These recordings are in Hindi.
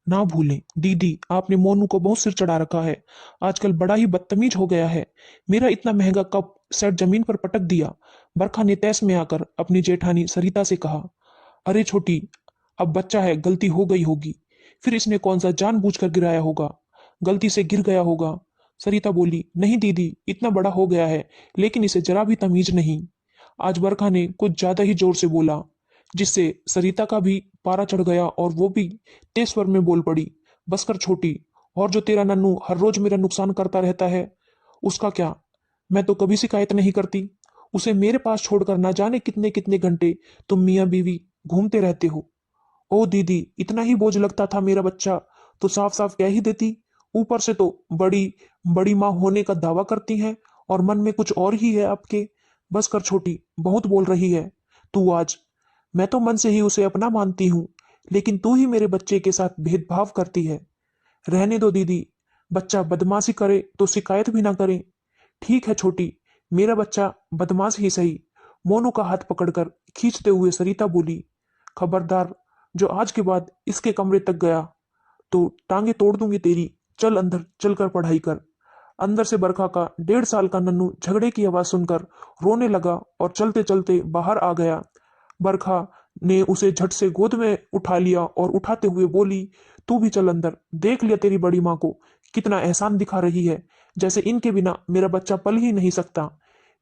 ना भूलें दीदी, आपने मोनू को बहुत सिर चढ़ा रखा है। आजकल बड़ा ही बदतमीज हो गया है। मेरा इतना महंगा कप सेट जमीन पर पटक दिया। बरखा ने तैस में आकर अपनी जेठानी सरिता से कहा, अरे छोटी, अब बच्चा है, गलती हो गई होगी। फिर इसने कौन सा जानबूझकर गिराया होगा, गलती से गिर गया होगा। सरिता बोली, नहीं दीदी, इतना बड़ा हो गया है लेकिन इसे जरा भी तमीज नहीं। आज बरखा ने कुछ ज्यादा ही जोर से बोला, जिससे सरिता का भी पारा चढ़ गया और वो भी तेज स्वर में बोल पड़ी, बस कर छोटी, और जो तेरा नन्नू हर रोज मेरा नुकसान करता रहता है, उसका क्या? मैं तो कभी शिकायत नहीं करती। उसे मेरे पास छोड़कर ना जाने कितने कितने घंटे तुम मियाँ बीवी घूमते रहते हो। ओ दीदी, इतना ही बोझ लगता था मेरा बच्चा तो साफ साफ कह ही देती। ऊपर से तो बड़ी बड़ी माँ होने का दावा करती हैं और मन में कुछ और ही है आपके। बस कर छोटी, बहुत बोल रही है तू आज। मैं तो मन से ही उसे अपना मानती हूँ, लेकिन तू ही मेरे बच्चे के साथ भेदभाव करती है। रहने दो दीदी, बच्चा बदमाशी करे तो शिकायत भी ना करे। ठीक है छोटी, मेरा बच्चा बदमाश ही सही। मोनू का हाथ पकड़कर खींचते हुए सरिता बोली, खबरदार, जो आज के बाद इसके कमरे तक गया तो टांगे तोड़ दूंगी तेरी। चल अंदर चलकर पढ़ाई कर। अंदर से बरखा का 1.5 साल का नन्नू झगड़े की आवाज सुनकर रोने लगा और चलते चलते बाहर आ गया। बरखा ने उसे झट से गोद में उठा लिया और उठाते हुए बोली, तू भी चल अंदर, देख लिया तेरी बड़ी माँ को कितना एहसान दिखा रही है, जैसे इनके बिना मेरा बच्चा पल ही नहीं सकता।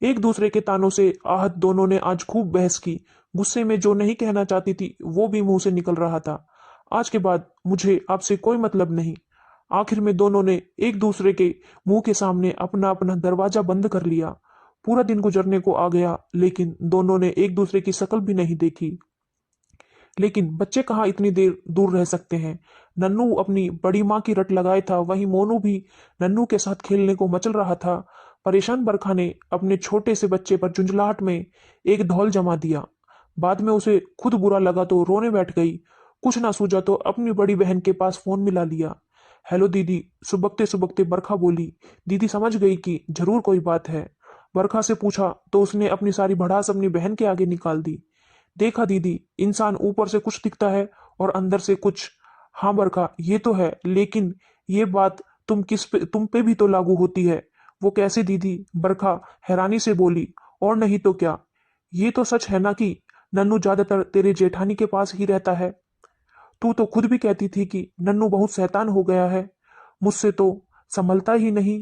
एक दूसरे के तानों से आहत दोनों ने आज खूब बहस की। गुस्से में जो नहीं कहना चाहती थी वो भी मुंह से निकल रहा था। आज के बाद मुझे आपसे कोई मतलब नहीं। आखिर में दोनों ने एक दूसरे के मुंह के सामने अपना अपना दरवाजा बंद कर लिया। पूरा दिन गुजरने को आ गया लेकिन दोनों ने एक दूसरे की शक्ल भी नहीं देखी। लेकिन बच्चे कहाँ इतनी देर दूर रह सकते हैं। नन्नू अपनी बड़ी माँ की रट लगाए था, वहीं मोनू भी नन्नू के साथ खेलने को मचल रहा था। परेशान बरखा ने अपने छोटे से बच्चे पर झुंझलाहट में एक धौल जमा दिया। बाद में उसे खुद बुरा लगा तो रोने बैठ गई। कुछ ना सूझा तो अपनी बड़ी बहन के पास फोन मिला लिया। हेलो दीदी, सुबकते सुबकते बरखा बोली। दीदी समझ गई कि जरूर कोई बात है। बरखा से पूछा तो उसने अपनी सारी भड़ास अपनी बहन के आगे निकाल दी। देखा दीदी, इंसान ऊपर से कुछ दिखता है और अंदर से कुछ। हाँ बरखा, ये तो है, लेकिन ये बात तुम पे भी तो लागू होती है। वो कैसे दीदी? बरखा हैरानी से बोली, और नहीं तो क्या, ये तो सच है ना कि नन्नू ज्यादातर तेरे जेठानी के पास ही रहता है। तू तो खुद भी कहती थी कि नन्नू बहुत शैतान हो गया है, मुझसे तो संभलता ही नहीं।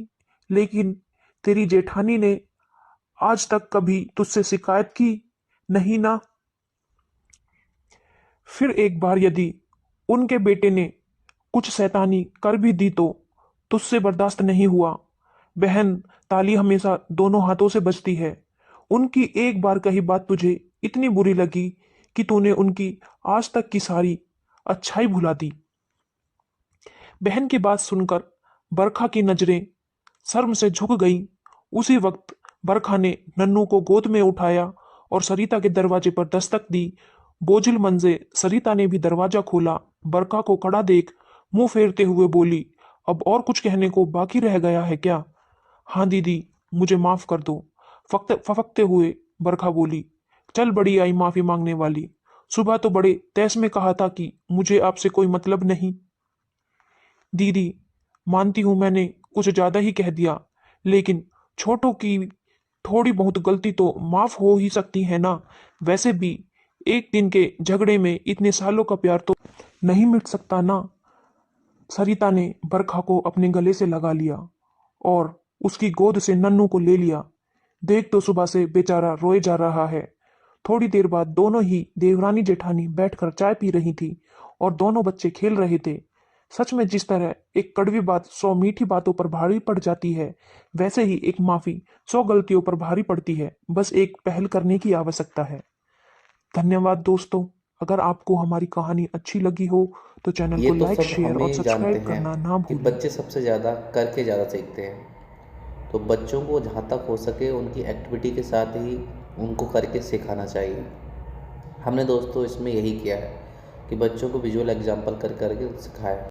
लेकिन तेरी जेठानी ने आज तक कभी तुझसे शिकायत की नहीं ना? फिर एक बार यदि उनके बेटे ने कुछ शैतानी कर भी दी तो तुझसे बर्दाश्त नहीं हुआ। बहन, ताली हमेशा दोनों हाथों से बजती है। उनकी एक बार कही बात तुझे इतनी बुरी लगी कि तूने उनकी आज तक की सारी अच्छाई भुला दी। बहन की बात सुनकर बरखा की नजरें शर्म से झुक गईं। उसी वक्त बरखा ने नन्नू को गोद में उठाया और सरिता के दरवाजे पर दस्तक दी। बोझिल मन से सरिता ने भी दरवाजा खोला। बरखा को खड़ा देख मुंह फेरते हुए बोली, अब और कुछ कहने को बाकी रह गया है क्या? हाँ दीदी, मुझे माफ कर दो। फफकते हुए बरखा बोली, चल बड़ी आई माफी मांगने वाली। सुबह तो बड़े तैस में कहा था कि मुझे आपसे कोई मतलब नहीं। दीदी, मानती हूं मैंने कुछ ज्यादा ही कह दिया, लेकिन छोटों की थोड़ी बहुत गलती तो माफ हो ही सकती है ना। वैसे भी एक दिन के झगड़े में इतने सालों का प्यार तो नहीं मिट सकता ना। सरिता ने बरखा को अपने गले से लगा लिया और उसकी गोद से नन्नू को ले लिया। देख तो सुबह से बेचारा रोए जा रहा है। थोड़ी देर बाद दोनों ही देवरानी जेठानी बैठकर चाय पी रही थी और दोनों बच्चे खेल रहे थे। सच में जिस तरह एक कड़वी बात 100 मीठी बातों पर भारी पड़ जाती है, वैसे ही एक माफी 100 गलतियों पर भारी पड़ती है। बस एक पहल करने की आवश्यकता है। धन्यवाद दोस्तों। अगर आपको हमारी कहानी अच्छी लगी हो तो चैनल ये को तो लाइक, सब शेयर हम और ही जानते सब्सक्राइब हैं करना ना कि भूलें। बच्चे सबसे ज़्यादा करके ज़्यादा सीखते हैं। तो बच्चों को जहाँ तक हो सके उनकी एक्टिविटी के साथ ही उनको करके सिखाना चाहिए। हमने दोस्तों इसमें यही किया है कि बच्चों को विजुअल एग्जाम्पल कर करके सिखाया।